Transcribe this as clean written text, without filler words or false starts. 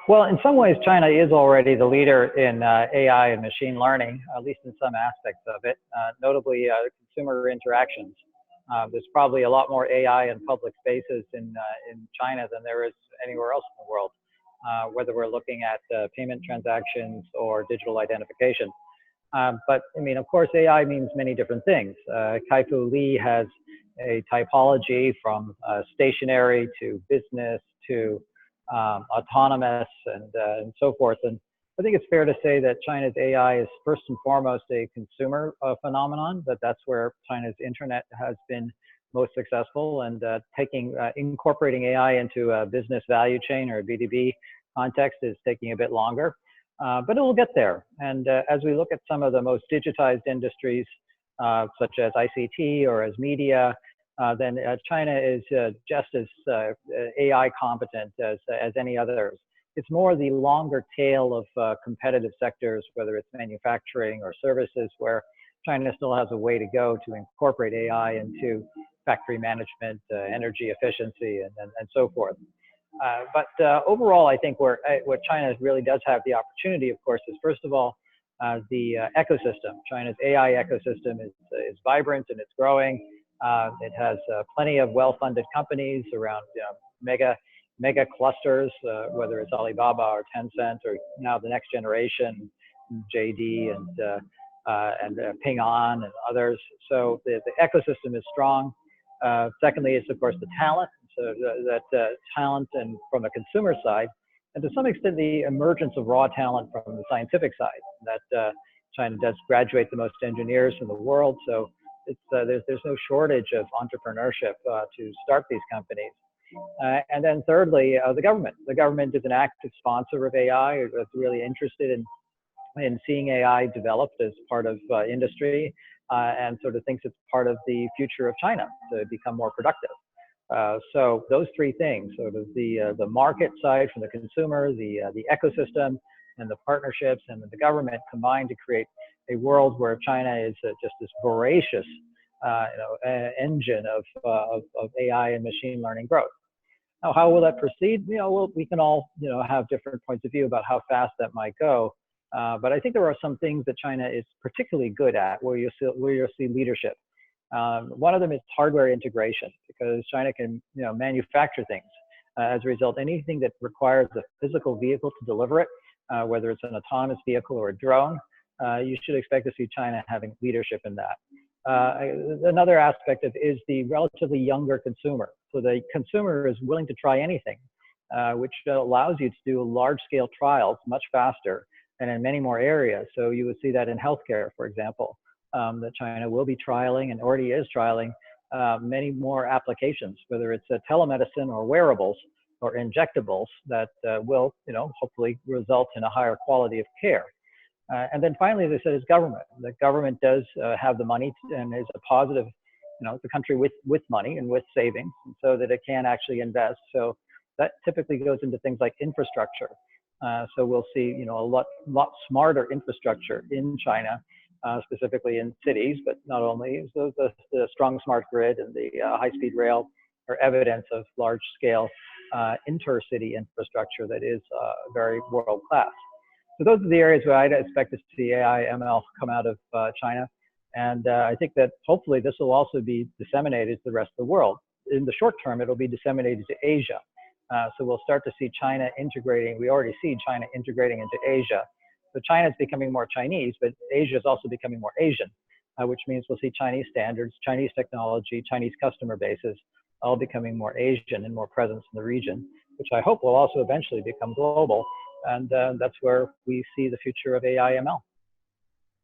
Well, in some ways, China is already the leader in AI and machine learning, at least in some aspects of it, notably consumer interactions. There's probably a lot more AI in public spaces in China than there is anywhere else in the world, whether we're looking at payment transactions or digital identification. But I mean, of course, AI means many different things. Kai-Fu Lee has a typology from stationary to business to autonomous and so forth. And I think it's fair to say that China's AI is first and foremost a consumer phenomenon, that that's where China's internet has been most successful, and incorporating AI into a business value chain or a B2B context is taking a bit longer. But it will get there. And as we look at some of the most digitized industries, such as ICT or as media, then China is just as AI competent as any others. It's more the longer tail of competitive sectors, whether it's manufacturing or services, where China still has a way to go to incorporate AI into factory management, energy efficiency, and so forth. But overall, I think what China really does have the opportunity, of course, is first of all, the ecosystem. China's AI ecosystem is vibrant and it's growing. It has plenty of well-funded companies around mega clusters, whether it's Alibaba or Tencent or now the next generation, JD and Ping An and others. So the ecosystem is strong. Secondly, it's of course the talent. So that talent and from a consumer side, and to some extent the emergence of raw talent from the scientific side. That China does graduate the most engineers in the world, so it's there's no shortage of entrepreneurship to start these companies. And then thirdly, the government. The government is an active sponsor of AI. It's really interested in seeing AI developed as part of industry, and sort of thinks it's part of the future of China to become more productive. So those three things, sort of the market side from the consumer, the ecosystem, and the partnerships, and the government combined to create a world where China is just this voracious engine of AI and machine learning growth. Now, how will that proceed? Well, we can all have different points of view about how fast that might go. But I think there are some things that China is particularly good at where you'll see leadership. One of them is hardware integration, because China can manufacture things. As a result, anything that requires a physical vehicle to deliver it, whether it's an autonomous vehicle or a drone, you should expect to see China having leadership in that. Another aspect is the relatively younger consumer. So the consumer is willing to try anything, which allows you to do large-scale trials much faster and in many more areas. So you would see that in healthcare, for example, that China will be trialing and already is trialing many more applications, whether it's telemedicine or wearables or injectables that will, hopefully result in a higher quality of care. And then finally, as I said, is government. The government does have the money and is a positive, it's a country with money and with savings, and so that it can actually invest. So that typically goes into things like infrastructure. So we'll see, a lot smarter infrastructure in China, specifically in cities, but not only. So the strong smart grid and the high-speed rail are evidence of large-scale intercity infrastructure that is very world-class. So those are the areas where I'd expect to see AI, ML come out of China. And I think that hopefully this will also be disseminated to the rest of the world. In the short term, it'll be disseminated to Asia. So we'll start to see China integrating. We already see China integrating into Asia. So China is becoming more Chinese, but Asia is also becoming more Asian, which means we'll see Chinese standards, Chinese technology, Chinese customer bases, all becoming more Asian and more presence in the region, which I hope will also eventually become global. And that's where we see the future of AI ML.